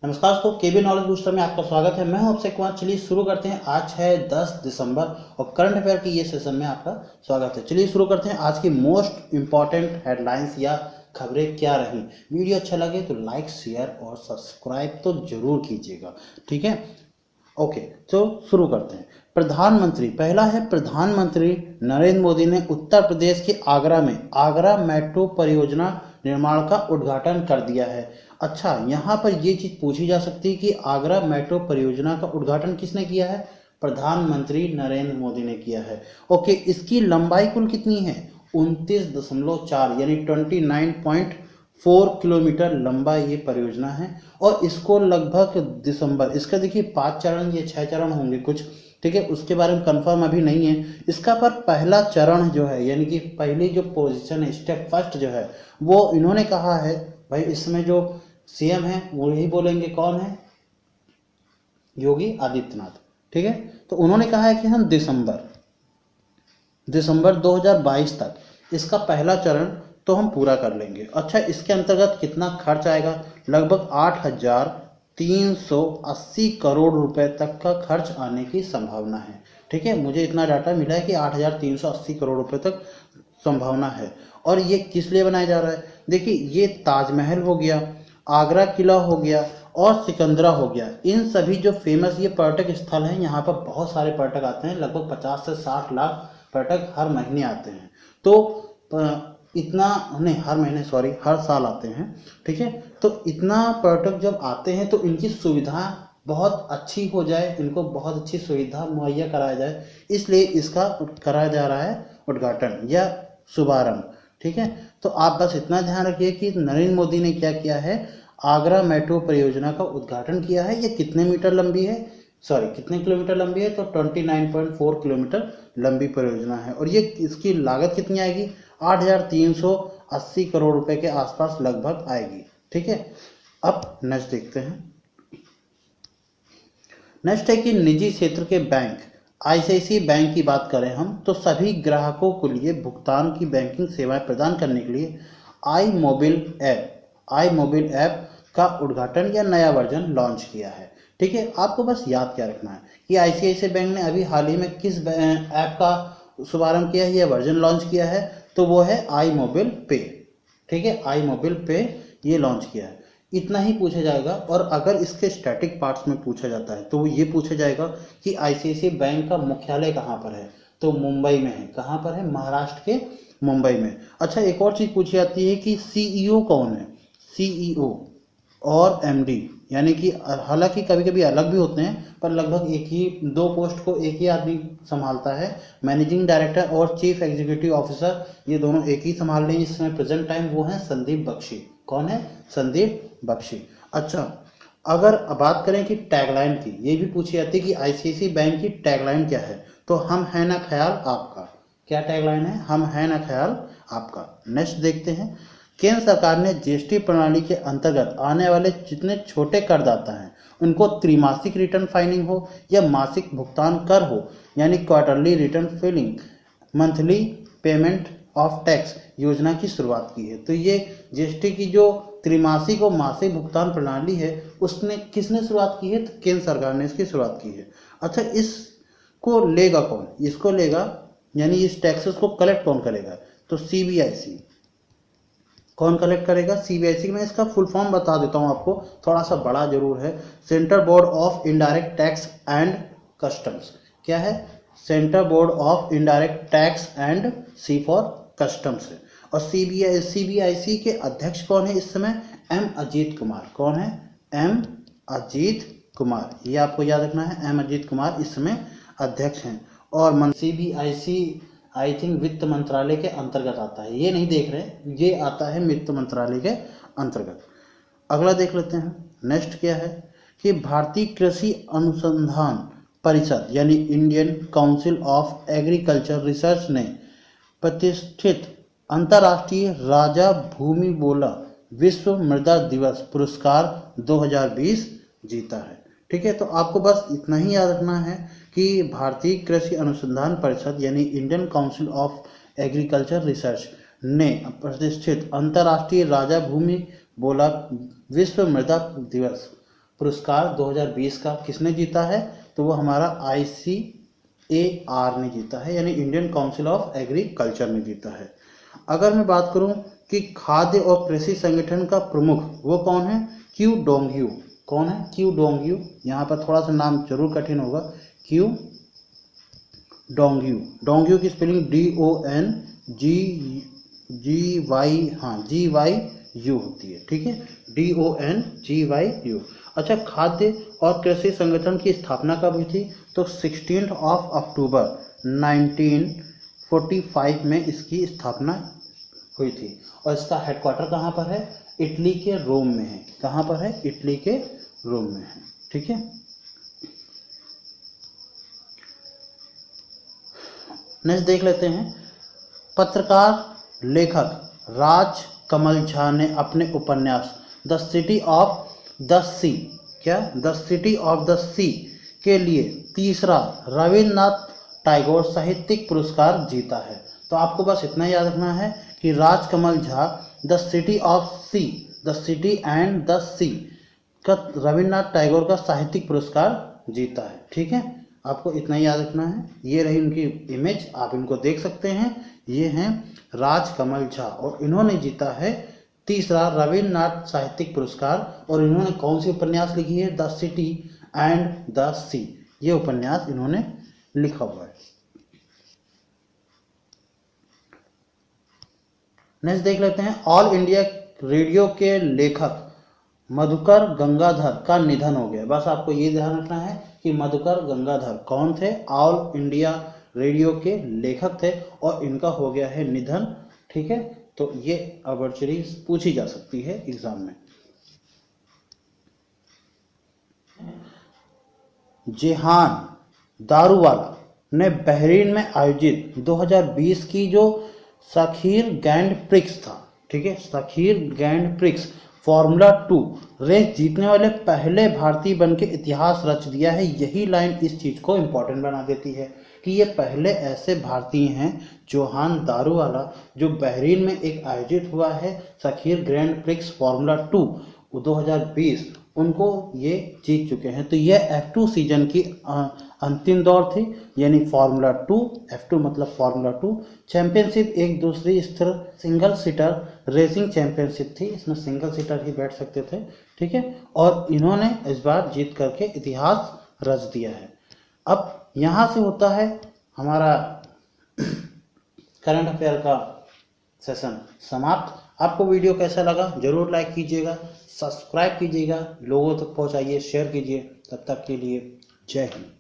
नमस्कार दोस्तों, केबी knowledge booster में आपका स्वागत है। मैं हूं अक्षय कुमार। चलिए शुरू करते हैं। आज है 10 दिसंबर और करंट अफेयर की ये सेशन में आपका स्वागत है। चलिए शुरू करते हैं। आज की मोस्ट इंपॉर्टेंट हेडलाइंस या खबरें क्या रही। वीडियो अच्छा लगे तो लाइक, शेयर और सब्सक्राइब तो जरूर कीजिएगा, ठीक है। ओके, तो शुरू करते हैं। प्रधानमंत्री, पहला है प्रधानमंत्री नरेंद्र मोदी ने उत्तर प्रदेश के आगरा में आगरा मेट्रो परियोजना निर्माण का उद्घाटन कर दिया है। अच्छा, यहाँ पर ये चीज पूछी जा सकती है कि आगरा मेट्रो परियोजना का उद्घाटन किसने किया है? प्रधानमंत्री नरेंद्र मोदी ने किया है। ओके, इसकी लंबाई कुल कितनी है? 29.4 यानी 29.4 किलोमीटर लंबा ये परियोजना है। और इसको लगभग दिसंबर, इसका देखिए 5 चरण या 6 चरण होंगे कुछ, ठीक है। उसके बारे में कंफर्म अभी नहीं है इसका, पर पहला चरण जो है यानी कि पहली जो पोजीशन है, स्टेप फर्स्ट जो है, वो इन्होंने कहा है भाई। इसमें जो सीएम है वो यही बोलेंगे, कौन है? योगी आदित्यनाथ, ठीक है। तो उन्होंने कहा है कि हम दिसंबर 2022 तक इसका पहला चरण तो हम पूरा कर लेंगे। अच्छा, इसके अंतर्गत कितना खर्च आएगा? लगभग 8,380 करोड़ रुपए तक का खर्च आने की संभावना है, ठीक है। मुझे इतना डाटा मिला है कि 8,380 करोड़ रुपए तक संभावना है। और ये किस लिए बनाया जा रहा है? देखिए, ये ताजमहल हो गया, आगरा किला हो गया और सिकंदरा हो गया। इन सभी जो फेमस ये पर्यटक स्थल हैं, यहाँ पर बहुत सारे पर्यटक आते हैं। लगभग 50 से 60 लाख पर्यटक हर महीने आते हैं। तो इतना नहीं, हर महीने सॉरी, हर साल आते हैं, ठीक है। तो इतना पर्यटक जब आते हैं तो इनकी सुविधा बहुत अच्छी हो जाए, इनको बहुत अच्छी सुविधा मुहैया कराया जाए, इसलिए इसका कराया जा रहा है उद्घाटन या शुभारंभ, ठीक है। तो आप बस इतना ध्यान रखिए कि नरेंद्र मोदी ने क्या किया है, आगरा मेट्रो परियोजना का उद्घाटन किया है। ये कितने मीटर लंबी है, सॉरी कितने किलोमीटर लंबी है? तो 29.4 किलोमीटर लंबी परियोजना है। और ये इसकी लागत कितनी आएगी? 8,380 करोड़ रुपए के आसपास लगभग आएगी, ठीक है। अब नेक्स्ट देखते हैं। नेक्स्ट है कि निजी क्षेत्र के बैंक, आईसीआईसीआई बैंक की बात करें हम तो सभी ग्राहकों के लिए भुगतान की बैंकिंग सेवाएं प्रदान करने के लिए आई मोबाइल ऐप का उद्घाटन या नया वर्जन लॉन्च किया है, ठीक है। आपको बस याद क्या रखना है कि आईसीआईसीआई बैंक ने अभी हाल ही में किस ऐप का शुभारंभ किया है या वर्जन लॉन्च किया है? तो वो है आई मोबाइल पे, ठीक है। आई मोबाइल पे ये लॉन्च किया है। इतना ही पूछा जाएगा। और अगर इसके स्टैटिक पार्ट्स में पूछा जाता है तो वो ये पूछा जाएगा कि आईसीआईसीआई बैंक का मुख्यालय कहाँ पर है? तो मुंबई में है। कहाँ पर है? महाराष्ट्र के मुंबई में। अच्छा, एक और चीज पूछी जाती है कि सीईओ कौन है? सीईओ और एमडी, यानी कि हालांकि कभी कभी अलग भी होते हैं, पर लगभग एक ही, दो पोस्ट को एक ही आदमी संभालता है। मैनेजिंग डायरेक्टर और चीफ एग्जीक्यूटिव ऑफिसर, ये दोनों एक ही संभाल रहे हैं इस समय प्रेजेंट टाइम। वो है संदीप बख्शी। कौन है? संदीप बख्शी। अच्छा, अगर बात करें कि टैगलाइन की, ये भी पूछी जाती है कि आईसीआईसीआई बैंक की टैगलाइन क्या है? तो हम है ना ख्याल आपका। क्या टैगलाइन है? हम है ना ख्याल आपका। नेक्स्ट देखते हैं। केंद्र सरकार ने जीएसटी प्रणाली के अंतर्गत आने वाले जितने छोटे करदाता हैं उनको त्रिमासिक रिटर्न फाइलिंग हो या मासिक भुगतान कर हो, यानी quarterly return filing, monthly payment of tax योजना की शुरुआत की है। तो ये जीएसटी की जो त्रिमासिक और मासिक भुगतान प्रणाली है उसने किसने शुरुआत की है? तो केंद्र सरकार ने इसकी शुरुआत की है। अच्छा, इसको लेगा कौन? इसको लेगा, यानी इस टैक्सेस को कलेक्ट कौन करेगा? तो सीबीआईसी। कौन कलेक्ट करेगा? सीबीआईसी। मैं इसका फुल फॉर्म बता देता हूं आपको, थोड़ा सा बड़ा जरूर है। Central board of indirect tax and customs. क्या है? Central board of indirect tax and C for customs है। और सीबीआईसी के अध्यक्ष कौन है इस समय? एम अजीत कुमार। कौन है? एम अजीत कुमार। ये आपको याद रखना है, एम अजीत कुमार इस समय अध्यक्ष हैं। और सीबीआईसी आई थिंक वित्त मंत्रालय के अंतर्गत आता है। ये नहीं देख रहे, ये आता है वित्त मंत्रालय के अंतर्गत। अगला देख लेते हैं। नेक्स्ट क्या है कि भारतीय कृषि अनुसंधान परिषद यानी Indian council of agriculture research ने प्रतिष्ठित अंतर्राष्ट्रीय राजा भूमि बोला विश्व मृदा दिवस पुरस्कार 2020 जीता है, ठीक है। तो आपको बस इतना ही याद रखना है कि भारतीय कृषि अनुसंधान परिषद यानी Indian council of agriculture research ने प्रतिष्ठित अंतर्राष्ट्रीय राजा भूमि बोला विश्व मृदा दिवस पुरस्कार 2020 का किसने जीता है? तो वो हमारा ICAR ने जीता है, यानी इंडियन काउंसिल ऑफ एग्रीकल्चर ने जीता है। अगर मैं बात करूं कि खाद्य और कृषि संगठन का प्रमुख वो कौन है? क्यू डोंगयू। कौन है? क्यू डोंगयू। यहाँ पर थोड़ा सा नाम जरूर कठिन होगा, क्यू डोंगयू। डोंगयू की स्पेलिंग DONGYU होती है, ठीक है, DONGYU। अच्छा, खाद्य और कृषि संगठन की स्थापना कब हुई थी? तो 16 अक्टूबर 1945 में इसकी स्थापना हुई थी। और इसका हेडक्वार्टर कहाँ पर है? इटली के रोम में है। कहाँ पर है? इटली के रोम में है, ठीक है। नेक्स्ट देख लेते हैं। पत्रकार लेखक राज कमल झा ने अपने उपन्यास द सिटी ऑफ द सी, क्या? द सिटी ऑफ द सी के लिए तीसरा रविन्द्रनाथ टैगोर साहित्यिक पुरस्कार जीता है। तो आपको बस इतना याद रखना है कि Raj Kamal Jha the city of sea, the city and the sea का रविन्द्रनाथ टैगोर का साहित्यिक पुरस्कार जीता है, ठीक है। आपको इतना याद रखना है। ये रही उनकी इमेज, आप इनको देख सकते हैं। ये हैं राज कमल झा और इन्होंने जीता है तीसरा रविन्द्रनाथ साहित्यिक पुरस्कार। और इन्होंने कौन सी उपन्यास लिखी है? द सिटी एंड द सी, ये उपन्यास इन्होंने लिखा हुआ है। नेक्स्ट देख लेते हैं। ऑल इंडिया रेडियो के लेखक मधुकर गंगाधर का निधन हो गया। बस आपको ये ध्यान रखना है कि मधुकर गंगाधर कौन थे? ऑल इंडिया रेडियो के लेखक थे और इनका हो गया है निधन, ठीक है। तो ये आर्बिट्रेरी पूछी जा सकती है एग्जाम में। जेहान दारूवाला ने बहरीन में आयोजित 2020 की जो शखीर ग्रैंड प्रिक्स था, ठीक है, शखीर ग्रैंड प्रिक्स फॉर्मूला 2 रेस जीतने वाले पहले भारतीय बन के इतिहास रच दिया है। यही लाइन इस चीज को इम्पोर्टेंट बना देती है कि ये पहले ऐसे भारतीय हैं, जोहान दारूवाला, जो बहरीन में एक आयोजित हुआ है शखीर ग्रैंड प्रिक्स फॉर्मूला 2 2020, उनको ये जीत चुके हैं। तो ये F2 सीजन की अंतिम दौर थी, यानी फॉर्मूला 2, F2 मतलब फॉर्मूला 2 चैंपियनशिप। एक दूसरी स्थिर सिंगल सीटर रेसिंग चैंपियनशिप थी, इसमें सिंगल सीटर ही बैठ सकते थे, ठीक है। और इन्होंने इस बार जीत करके इतिहास रच दिया है। अब यहाँ से होता है हमारा करंट अफेयर का सेशन समाप्त। आपको वीडियो कैसा लगा जरूर लाइक कीजिएगा, सब्सक्राइब कीजिएगा, लोगों तक पहुंचाइए, शेयर कीजिए। तब तक के लिए जय हिंद।